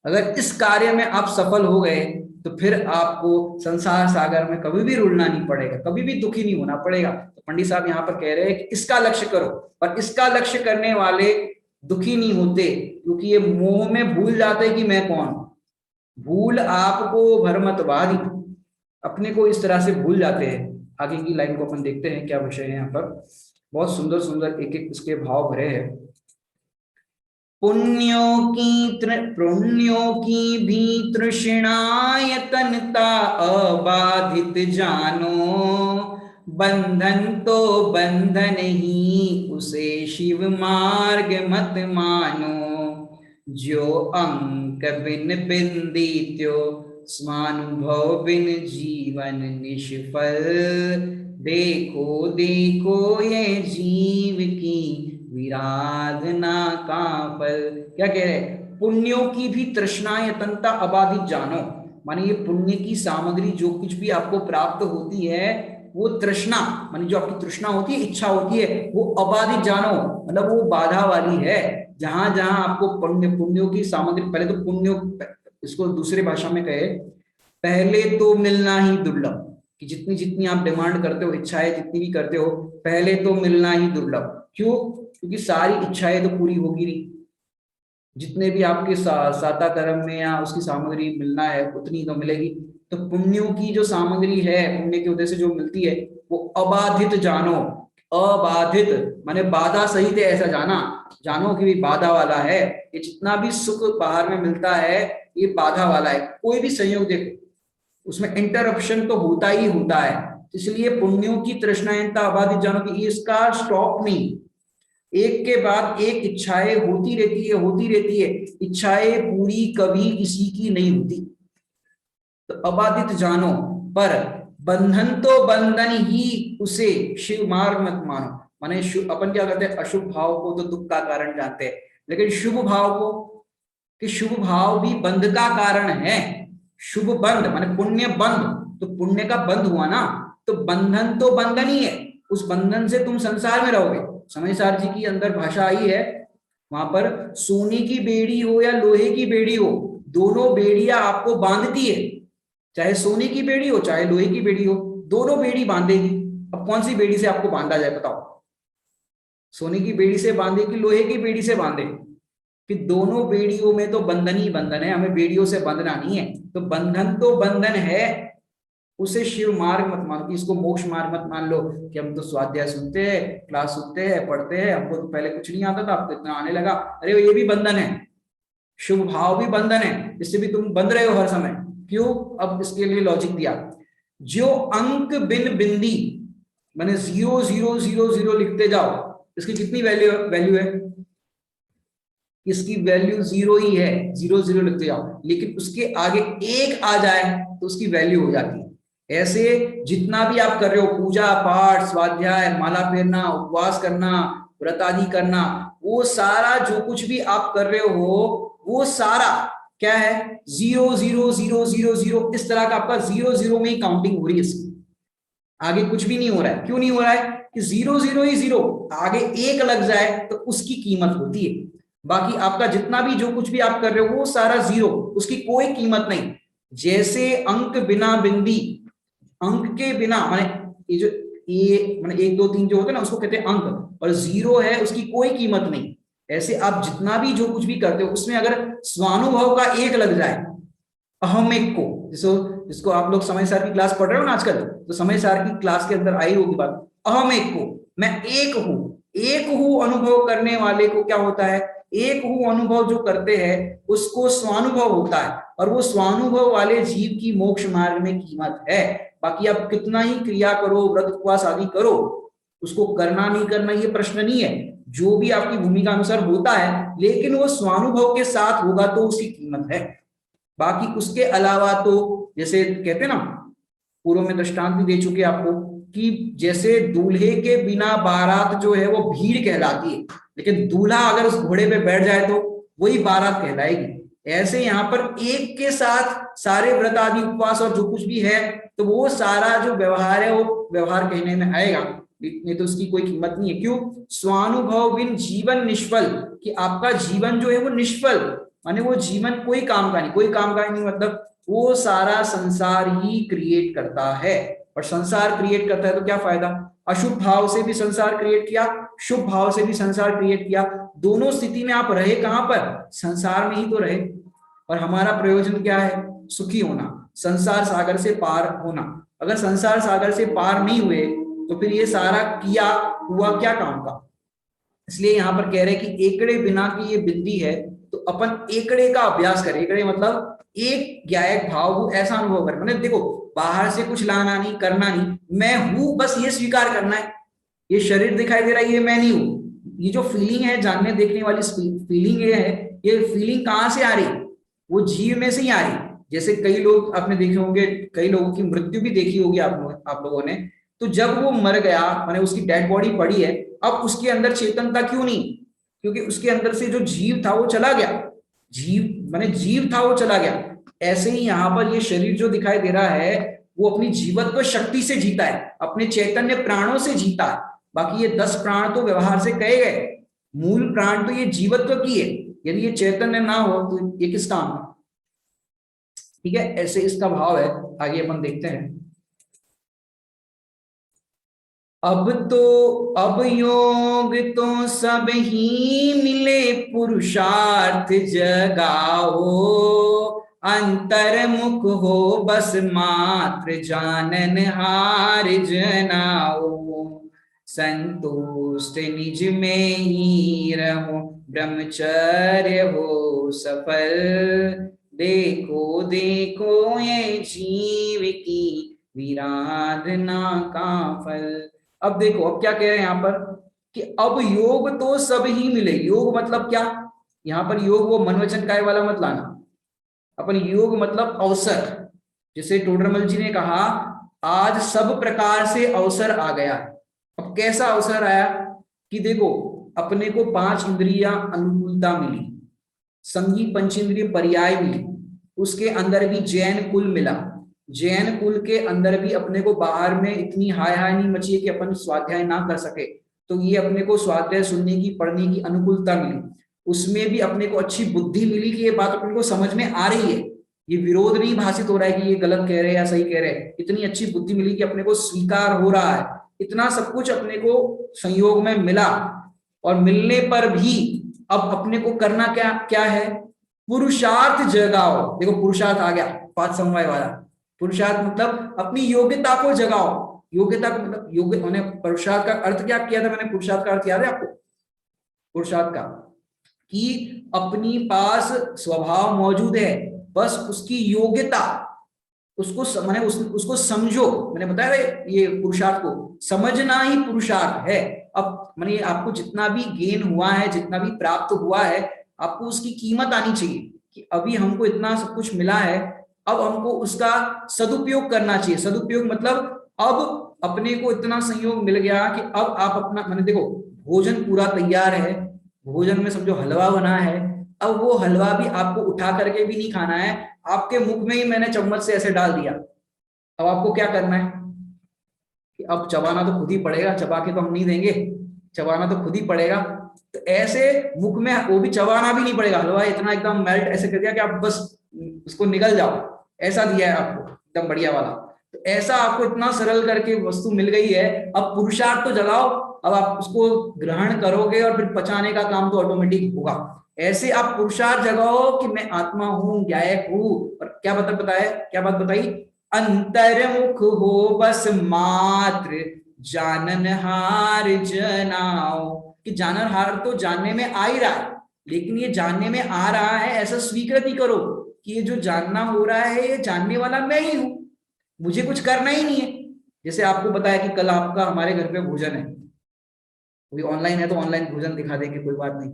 Speaker 1: अगर इस कार्य में आप सफल हो गए तो फिर आपको संसार सागर में कभी भी रुलना नहीं पड़ेगा, कभी भी दुखी नहीं होना पड़ेगा। तो पंडित साहब यहाँ पर कह रहे हैं कि इसका लक्ष्य करो, और इसका लक्ष्य करने वाले दुखी नहीं होते, क्योंकि ये मोह में भूल जाते कि मैं कौन। भूल आपको भरमतवादी, अपने को इस तरह से भूल जाते हैं। आगे की लाइन को अपन देखते हैं क्या विषय है यहाँ पर। बहुत सुंदर सुंदर एक एक इसके भाव भरे हैं। पुण्यों की भी तृष्णाय तनता अबाधित जानो, बंधन तो बंधन ही उसे शिव मार्ग मत मानो। जो अंक बिन बिंदित्यो स्वानुभव बिन जीवन निष्फल, देखो देखो ये जीव की विराधना का फल। क्या कह रहे हैं? पुण्यों की भी तृष्णा यतनता अबाधित जानो, माने ये पुण्य की सामग्री जो कुछ भी आपको प्राप्त होती है, वो तृष्णा माने जो आपकी तृष्णा होती है, इच्छा होती है, वो अबाधित जानो, मतलब वो बाधा वाली है। जहां जहां आपको पुण्यों की सामग्री, पहले तो पुण्यों, इसको दूसरे भाषा में कहे, पहले तो मिलना ही दुर्लभ, कि जितनी जितनी आप डिमांड करते हो, इच्छाएं जितनी भी करते हो, पहले तो मिलना ही दुर्लभ। क्यों? क्योंकि सारी इच्छाएं तो पूरी होगी नहीं। जितने भी आपके साता कर्म में या उसकी सामग्री मिलना है उतनी तो मिलेगी। तो पुण्यों की जो सामग्री है, पुण्य के उद्देश्य जो मिलती है, वो अबाधित जानो। अबाधित माने बाधा सहित है, ऐसा जाना, जानो कि भी बाधा वाला है। ये जितना भी सुख बाहर में मिलता है, ये बाधा वाला है। कोई भी संयोग देखो, उसमें इंटरप्शन तो होता ही होता है। इसलिए पुण्यों की तृष्णाएं अबाधित जानो कि इसका स्टॉप नहीं, एक के बाद एक इच्छाएं होती रहती है, होती रहती है। इच्छाएं पूरी कभी किसी की नहीं होती, तो अबाधित जानो। पर बंधन तो बंधन ही उसे शिव मार्ग मत मानो। माने अपन क्या करते हैं, अशुभ भाव को तो दुख का कारण जानते हैं, लेकिन शुभ भाव को, कि शुभ भाव भी बंध का कारण है। शुभ बंध माने पुण्य बंध, तो पुण्य का बंध हुआ ना, तो बंधन तो बंधन ही है। उस बंधन से तुम संसार में रहोगे। समय सार जी की अंदर भाषा आई है, वहां पर सोने की बेड़ी हो या लोहे की बेड़ी हो, दोनों बेड़ियां आपको बांधती है। चाहे सोने की बेड़ी हो चाहे लोहे की बेड़ी हो, दोनों बेड़ी बांधेगी। अब कौन सी बेड़ी से आपको बांधा जाए बताओ? सोने की बेड़ी से बांधे कि लोहे की बेड़ी से बांधे? कि दोनों बेड़ियों में तो बंधन ही बंधन है, हमें बेड़ियों से बंधना नहीं है। तो बंधन तो बंधन है, उसे शिव मार्ग मत मानो, कि इसको मोक्ष मार्ग मत मान लो कि हम तो स्वाध्याय सुनते हैं, क्लास सुनते हैं, पढ़ते हैं, हमको तो पहले कुछ नहीं आता था, अब तो इतना आने लगा। अरे ये भी बंधन है, शुभ भाव भी बंधन है, इससे भी तुम बंध रहे हो हर समय। क्यों? अब इसके लिए लॉजिक दिया। जो अंक बिन बिंदी मैंने 0 0 0 0 लिखते जाओ, इसकी कितनी वैल्यू वैल्यू है? इसकी वैल्यू 0 ही है, 0 0 लिखते जाओ, लेकिन उसके आगे 1 आ जाए तो उसकी वैल्यू हो जाती है। ऐसे जितना भी आप कर रहे हो, पूजा पाठ, स्वाध्याय, माला फेरना, उपवास करना, व्रत आदि करना, वो सारा जो कुछ भी आप कर रहे हो, वो सारा क्या है? 0 0 0 0 0, इस तरह का आपका 0 0 में ही काउंटिंग हो रही है इसकी, आगे कुछ भी नहीं हो रहा है। क्यों नहीं हो रहा है? कि 0 0 ही 0, आगे 1 लग जाए तो उसकी कीमत होती है। बाकी आपका जितना भी जो कुछ भी आप कर रहे हो, वो सारा 0, उसकी कोई कीमत नहीं। जैसे अंक बिना बिंदी, अंक के बिना माने ये जो ये माने 1 2 3 जो होते हैं ना, उसको कहते हैं अंक, और 0 है उसकी कोई कीमत नहीं। ऐसे आप जितना भी जो कुछ भी करते हो, उसमें अगर स्वानुभव का 1 लग जाए, अहम एक को, जिसको आप लोग समय सार की क्लास पढ़ रहे हो ना आजकल, तो समय सार की क्लास के अंदर आई होगी बात, अहम एक को, मैं एक हूं। एक हूं अनुभव करने वाले को क्या होता है? एक हूं अनुभव जो करते हैं उसको स्वानुभव होता है, और वो स्वानुभव वाले जीव की मोक्ष मार्ग में कीमत है। बाकी आप कितना ही क्रिया करो, व्रत उपवास आदि करो, उसको करना नहीं करना ये प्रश्न नहीं है, जो भी आपकी भूमिका अनुसार होता है, लेकिन वो स्वानुभव के साथ होगा तो उसकी कीमत है। बाकी उसके अलावा तो जैसे कहते हैं ना, पूर्व में दृष्टांत भी दे चुके आपको, कि जैसे दूल्हे के बिना बारात जो है वो भीड़ कहलाती है, लेकिन दूल्हा अगर उस घोड़े पे बैठ जाए तो वही बारात कहलाएगी। ऐसे यहाँ पर एक के साथ सारे व्रत आदि उपवास और जो कुछ भी है, तो वो सारा जो व्यवहार है वो व्यवहार कहने में आएगा, नहीं तो उसकी कोई कीमत नहीं है। क्यों? स्वानुभव बिन जीवन निष्फल, कि आपका जीवन जो है वो निष्फल, माने वो जीवन कोई काम का नहीं, कोई काम का नहीं मतलब वो सारा संसार ही क्रिएट करता है। और संसार क्रिएट करता है तो क्या फायदा, अशुभ भाव से भी संसार क्रिएट किया, शुभ भाव से भी संसार क्रिएट किया, दोनों स्थिति में आप रहे कहां पर, संसार में ही तो रहे। और हमारा प्रयोजन क्या है, सुखी होना, संसार सागर से पार होना। अगर संसार सागर से पार नहीं हुए तो फिर ये सारा किया हुआ क्या काम का। इसलिए यहां पर कह रहे हैं कि एकड़े बिना की ये बिंदी है, तो अपन एकड़े का अभ्यास करें। एकड़े मतलब एक ज्ञायक भाव हो, ऐसा अनुभव करें। मैंने देखो बाहर से कुछ लाना नहीं, करना नहीं, मैं हूं बस ये स्वीकार करना है। ये शरीर दिखाई दे रहा है, ये मैं नहीं हूं। ये जो फीलिंग है, जानने देखने वाली फीलिंग ये है, ये फीलिंग कहां से आ रही, वो जीव में से ही आ रही। जैसे कई लोग आपने देखे होंगे, कई लोगों की मृत्यु भी देखी होगी आप लोगों ने। तो जब वो मर गया, माने उसकी डेड बॉडी पड़ी है, अब उसके अंदर चेतनता क्यों नहीं, क्योंकि उसके अंदर से जो जीव था वो चला गया। जीव माने जीव था वो चला गया। ऐसे ही यहाँ पर ये शरीर जो दिखाई दे रहा है, वो अपनी जीवत्व शक्ति से जीता है, अपने चैतन्य प्राणों से जीता है। बाकी ये 10 प्राण तो व्यवहार से कहे गए, मूल प्राण तो ये जीवत्व की है। यदि ये चैतन्य ना हो तो ये किस काम है। ठीक है, ऐसे इसका भाव है। आगे अपन देखते हैं। अब योग तो सब ही मिले, पुरुषार्थ जगाओ, अंतर्मुख हो बस मात्र जानन हार जनाओ, संतुष्ट निज में ही रहो, ब्रह्मचर्य हो सफल, देखो देखो ये जीव की विराधना का फल। अब देखो, अब क्या कह रहे हैं यहाँ पर कि अब योग तो सब ही मिले। योग मतलब क्या, यहाँ पर योग वो मन वचन काय वाला मत लाना। अपन योग मतलब अवसर, जैसे टोडरमल जी ने कहा आज सब प्रकार से अवसर आ गया। अब कैसा अवसर आया कि देखो अपने को 5 इंद्रियां अनुकूलता मिली, संगी पंचेंद्रिय पर्याय मिली, उसके अंदर भी जैन कुल मिला। जैन कुल के अंदर भी अपने को बाहर में इतनी हाय हाय नहीं मची है कि अपन स्वाध्याय ना कर सके, तो ये अपने को स्वाध्याय सुनने की पढ़ने की अनुकूलता मिली। उसमें भी अपने को अच्छी बुद्धि मिली कि ये बात अपने को समझ में आ रही है, ये विरोध नहीं भाषित हो रहा है कि ये गलत कह रहे हैं या सही कह रहे हैं। इतनी अच्छी बुद्धि मिली कि अपने को स्वीकार हो रहा है। इतना सब कुछ अपने को संयोग में मिला। और मिलने पर भी अब अपने को करना क्या क्या है, पुरुषार्थ जगाओ। देखो पुरुषार्थ आ गया, 5 समवाय वाला। पुरुषार्थ मतलब अपनी योग्यता को जगाओ। योग्यता को मतलब योग्य होने, पुरुषार्थ का अर्थ क्या किया था मैंने, पुरुषार्थ का अर्थ याद है आपको, पुरुषार्थ का कि अपनी पास स्वभाव मौजूद है, बस उसकी योग्यता, उसको मैंने उसको समझो। मैंने बताया ये पुरुषार्थ को समझना ही पुरुषार्थ है। अब मैंने आपको जितना भी गेन हुआ है, जितना भी प्राप्त हुआ है, आपको उसकी कीमत आनी चाहिए कि अभी हमको इतना सब कुछ मिला है, अब हमको उसका सदुपयोग करना चाहिए। सदुपयोग मतलब अब अपने को इतना संयोग मिल गया कि अब आप अपना, मैंने देखो भोजन पूरा तैयार है, भोजन में समझो हलवा बना है, अब वो हलवा भी आपको उठा करके भी नहीं खाना है, आपके मुख में ही मैंने चम्मच से ऐसे डाल दिया। अब आपको क्या करना है कि अब चबाना तो खुद ही पड़ेगा, चबा के तो हम नहीं देंगे, चबाना तो खुद ही पड़ेगा। तो ऐसे मुख में वो भी चबाना भी नहीं पड़ेगा, हलवा इतना एकदम मेल्ट ऐसे कर दिया कि आप बस उसको निकल जाओ, ऐसा दिया है आपको एकदम बढ़िया वाला। तो ऐसा आपको इतना सरल करके वस्तु मिल गई है, अब पुरुषार्थ तो जगाओ, अब आप उसको ग्रहण करोगे और फिर पचाने का काम तो ऑटोमेटिक होगा। ऐसे आप पुरुषार्थ जगाओ कि मैं आत्मा हूं, ज्ञायक हूं। और क्या बताया, क्या बात बताई, अंतर्मुख हो बस मात्र जानन हार जनाओ, कि जानन हार तो जानने में आ ही रहा है, लेकिन ये जानने में आ रहा है ऐसा स्वीकृति करो कि ये जो जानना हो रहा है ये जानने वाला मैं ही हूं, मुझे कुछ करना ही नहीं है। जैसे आपको बताया कि कल आपका हमारे घर पे भोजन है, कोई ऑनलाइन है तो ऑनलाइन भोजन दिखा देंगे, कोई बात नहीं,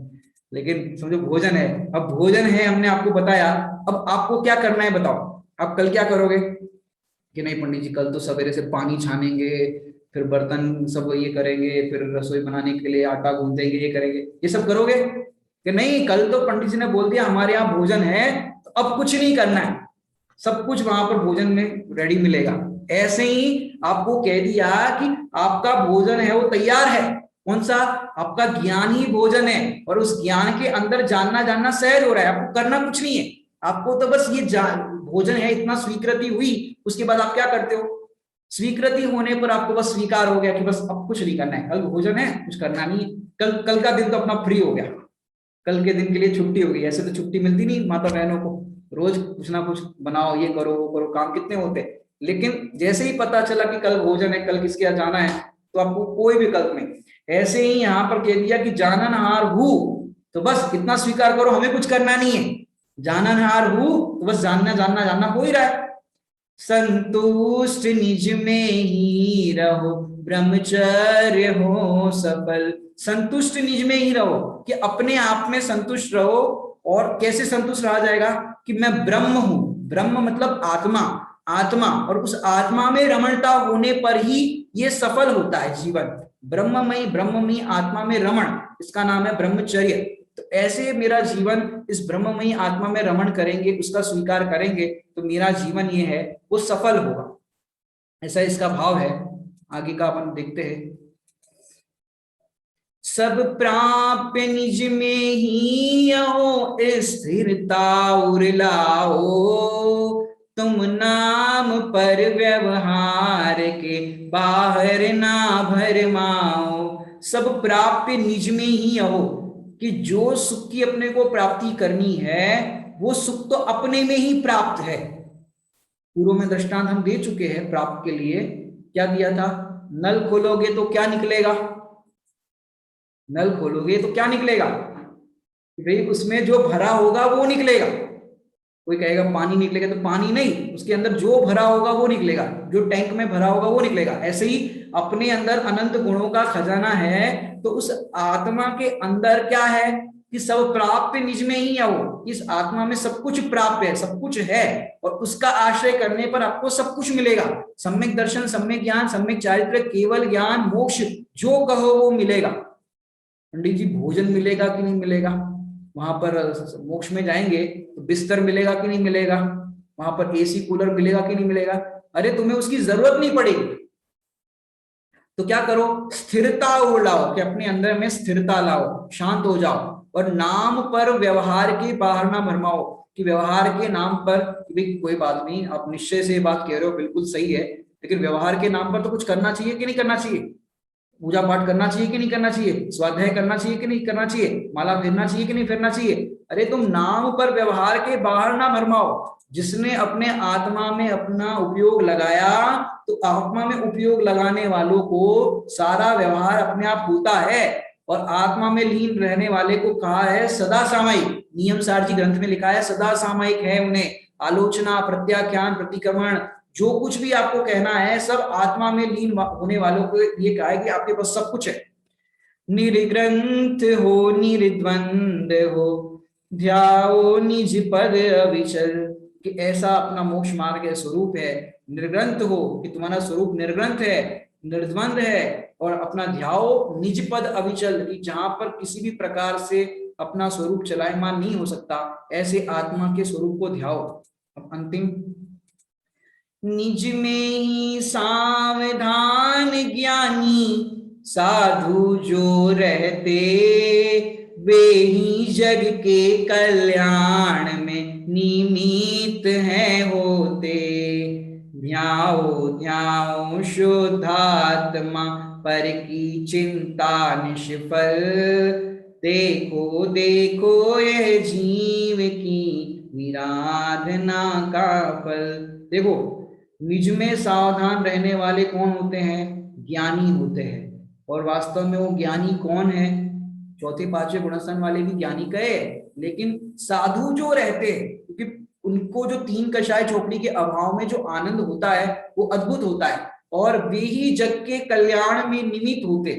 Speaker 1: लेकिन समझो भोजन है। अब भोजन है हमने आपको बताया, अब आपको क्या करना है बताओ, आप कल क्या करोगे कि नहीं पंडित जी कल तो सवेरे से पानी छानेंगे, फिर बर्तन सब ये करेंगे, फिर रसोई बनाने के लिए आटा गूंदेंगे, ये करेंगे, ये सब करोगे कि नहीं, कल तो पंडित जी ने बोल दिया हमारे यहाँ भोजन है तो अब कुछ नहीं करना है, सब कुछ वहां पर भोजन में रेडी मिलेगा। ऐसे ही आपको कह दिया कि आपका भोजन है वो तैयार है, कौन सा? आपका ज्ञान ही भोजन है, और उस ज्ञान के अंदर जानना जानना सहज हो रहा है, आपको करना कुछ नहीं है। आपको तो बस ये भोजन है, इतना स्वीकृति हुई, उसके बाद आप क्या करते हो? स्वीकृति होने पर आपको बस स्वीकार हो गया कि बस अब कुछ नहीं करना है, कल भोजन है, कुछ करना नहीं है, कल कल का दिन तो अपना फ्री हो गया, कल के दिन के लिए छुट्टी हो गई। ऐसे तो छुट्टी मिलती नहीं माता बहनों को, रोज कुछ ना कुछ बनाओ, ये करो वो करो, काम कितने होते हैं। लेकिन जैसे ही पता चला कि कल भोजन है, कल किसके यहाँ जाना है, तो आपको कोई विकल्प नहीं। ऐसे ही यहाँ पर कह दिया कि जाननहार हूं, तो बस इतना स्वीकार करो, हमें कुछ करना नहीं है। जाननहार हूं तो बस जानना जानना जानना हो ही रहा है। संतुष्ट निज में ही रहो, ब्रह्मचर्य हो सफल। संतुष्ट निज में ही रहो, कि अपने आप में संतुष्ट रहो। और कैसे संतुष्ट रहा जाएगा? कि मैं ब्रह्म हूं, ब्रह्म मतलब आत्मा, आत्मा, और उस आत्मा में रमणता होने पर ही ये सफल होता है जीवन। ब्रह्ममयी आत्मा में रमण, इसका नाम है ब्रह्मचर्य। तो ऐसे मेरा जीवन इस ब्रह्ममयी आत्मा में रमण करेंगे, उसका स्वीकार करेंगे, तो मेरा जीवन ये है वो सफल होगा। ऐसा इसका भाव है। आगे का अपन देखते हैं। सब प्राप्य निज में ही आओ, स्थिरता उरलाओ, तुम नाम पर व्यवहार के बाहर ना भरमाओ। सब प्राप्य निज में ही आओ, कि जो सुख की अपने को प्राप्ति करनी है वो सुख तो अपने में ही प्राप्त है। पूर्व में दृष्टांत हम दे चुके हैं प्राप्त के लिए। क्या दिया था? नल खोलोगे तो क्या निकलेगा? नल खोलोगे तो क्या निकलेगा? भाई उसमें जो भरा होगा वो निकलेगा। कोई कहेगा पानी निकलेगा, तो पानी नहीं, उसके अंदर जो भरा होगा वो निकलेगा, जो टैंक में भरा होगा वो निकलेगा। ऐसे ही अपने अंदर अनंत गुणों का खजाना है, तो उस आत्मा के अंदर क्या है कि सब प्राप्य निज में ही आओ। इस आत्मा में सब कुछ प्राप्य है, सब कुछ है, और उसका आश्रय करने पर आपको सब कुछ मिलेगा। सम्यक दर्शन, सम्यक ज्ञान, सम्यक चारित्र, केवल ज्ञान, मोक्ष, जो कहो वो मिलेगा। पंडित जी भोजन मिलेगा कि नहीं मिलेगा? वहां पर मोक्ष में जाएंगे तो बिस्तर मिलेगा कि नहीं मिलेगा? वहां पर एसी कूलर मिलेगा कि नहीं मिलेगा? अरे तुम्हें उसकी जरूरत नहीं पड़ेगी। तो क्या करो? स्थिरता और लाओ, कि अपने अंदर में स्थिरता लाओ, शांत हो जाओ। और नाम पर व्यवहार के बाहर ना भरमाओ, कि व्यवहार के नाम पर भी कोई बात नहीं, आप निश्चय से बात कह रहे हो, बिल्कुल सही है, लेकिन व्यवहार के नाम पर तो कुछ करना चाहिए कि नहीं करना चाहिए? पूजा पाठ करना चाहिए कि नहीं करना चाहिए? स्वाध्याय करना चाहिए कि नहीं करना चाहिए? माला फेरना चाहिए कि नहीं फेरना चाहिए? अरे तुम नाम पर व्यवहार के बाहर ना भरमाओ। जिसने अपने आत्मा में अपना उपयोग लगाया, तो आत्मा में उपयोग लगाने वालों को सारा व्यवहार अपने आप होता है। और आत्मा में लीन रहने वाले को कहा है सदा सामयिक। नियम सार जी ग्रंथ में लिखा है सदा सामयिक है उन्हें। आलोचना, प्रत्याख्यान, प्रतिक्रमण, जो कुछ भी आपको कहना है सब आत्मा में लीन होने वालों को ये कहा है कि आपके पास सब कुछ है। निर्ग्रंथ हो, निर्द्वंद हो, ध्याओ निज पद अविचल, कि ऐसा अपना मोक्ष मार्ग है, स्वरूप है। निर्ग्रंथ हो, कि तुम्हारा स्वरूप निर्ग्रंथ है, निर्द्वंद है, और अपना ध्याओ निज पद अविचल, कि जहां पर किसी भी प्रकार से अपना स्वरूप चलायमान नहीं हो सकता, ऐसे आत्मा के स्वरूप को ध्याओ। अब अंतिम, निज में ही सावधान ज्ञानी, साधु जो रहते, वे ही जग के कल्याण में निमित्त हैं होते। ध्याओ ध्याओ शुद्धात्मा, पर की चिंता निष्फल, देखो देखो यह जीव की विराधना का फल। देखो, निज में सावधान रहने वाले कौन होते हैं? ज्ञानी होते हैं। और वास्तव में वो ज्ञानी कौन है? चौथे पांचवे गुणस्थान वाले भी ज्ञानी कहे, लेकिन साधु जो रहते हैं, क्योंकि उनको जो तीन कषाय चौकड़ी के अभाव में जो आनंद होता है वो अद्भुत होता है, और वे ही जग के कल्याण में निमित्त होते।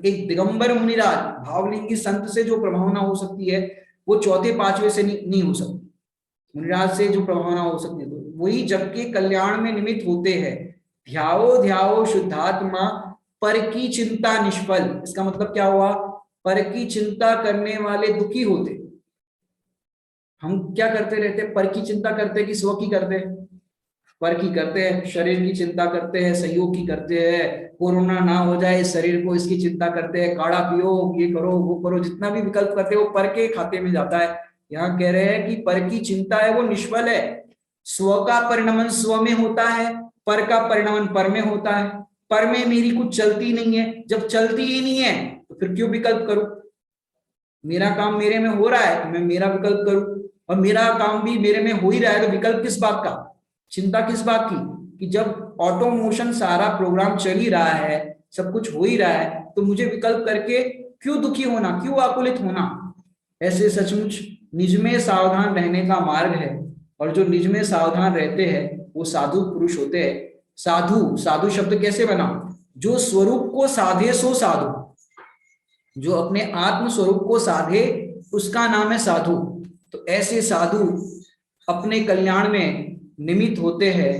Speaker 1: एक दिगंबर मुनिराज भावलिंगी संत से जो प्रभावना हो सकती है वो चौथे पांचवे से नहीं हो सकती। मुनिराज से जो प्रभावना हो सकती है तो वही जग के कल्याण में निमित्त होते हैं। ध्याओ ध्याओ शुद्धात्मा, पर की चिंता निष्फल। इसका मतलब क्या हुआ? पर की चिंता करने वाले दुखी होते। हम क्या करते रहते? पर की चिंता करते कि स्व की करते? पर की करते हैं, शरीर की चिंता करते हैं, सहयोग की करते हैं, कोरोना ना हो जाए शरीर को इसकी चिंता करते हैं, काढ़ा पियो, ये करो वो करो, जितना भी विकल्प करते हैं वो पर के खाते में जाता है। यहाँ कह रहे हैं कि पर की चिंता है वो निष्फल है। स्व का परिणमन स्व में होता है, पर का परिणमन पर में होता है। पर में मेरी कुछ चलती नहीं है, जब चलती ही नहीं है तो फिर क्यों विकल्प करूं? मेरा काम मेरे में हो रहा है तो मैं मेरा विकल्प करूं, और मेरा काम भी मेरे में हो ही रहा है तो विकल्प किस बात का, चिंता किस बात की? कि जब ऑटो मोशन सारा प्रोग्राम चल ही रहा है, सब कुछ हो ही रहा है, तो मुझे विकल्प करके क्यों दुखी होना, क्यों आकुलित होना? ऐसे सचमुच निज में सावधान रहने का मार्ग है, और जो निज में सावधान रहते हैं वो साधु पुरुष होते हैं। साधु, साधु शब्द कैसे बना? जो स्वरूप को साधे सो साधु, जो अपने आत्म स्वरूप को साधे उसका नाम है साधु। तो ऐसे साधु अपने कल्याण में निमित्त होते हैं,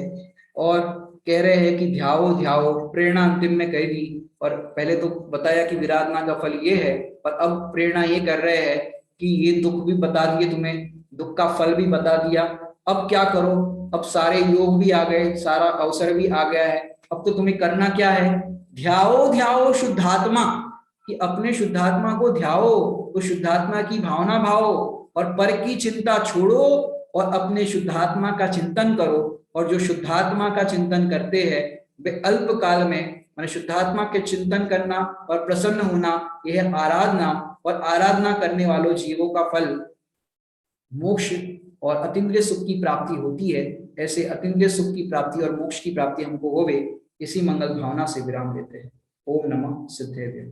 Speaker 1: और कह रहे हैं कि ध्याओ ध्याओ, प्रेरणा अंतिम में कह दी। और पहले तो बताया कि विराधना का फल ये है, और अब प्रेरणा ये कर रहे हैं कि ये दुख भी बता दिए तुम्हें, दुख का फल भी बता दिया, अब क्या करो? अब सारे योग भी आ गए, सारा अवसर भी आ गया है, अब तो तुम्हें करना क्या है? ध्याओ ध्याओ शुद्धात्मा, कि अपने शुद्धात्मा को ध्याओ, तो शुद्धात्मा की भावना भाओ, और पर की चिंता छोड़ो और अपने शुद्धात्मा का चिंतन करो। और जो शुद्धात्मा का चिंतन करते हैं वे अल्प काल में, माने शुद्धात्मा के चिंतन करना और प्रसन्न होना, यह आराधना, और आराधना करने वालों जीवों का फल मोक्ष और अतीन्द्रिय सुख की प्राप्ति होती है। ऐसे अतीन्द्रिय सुख की प्राप्ति और मोक्ष की प्राप्ति हमको होवे, इसी मंगल भावना से विराम लेते हैं। ओम नमः सिद्धेभ्य।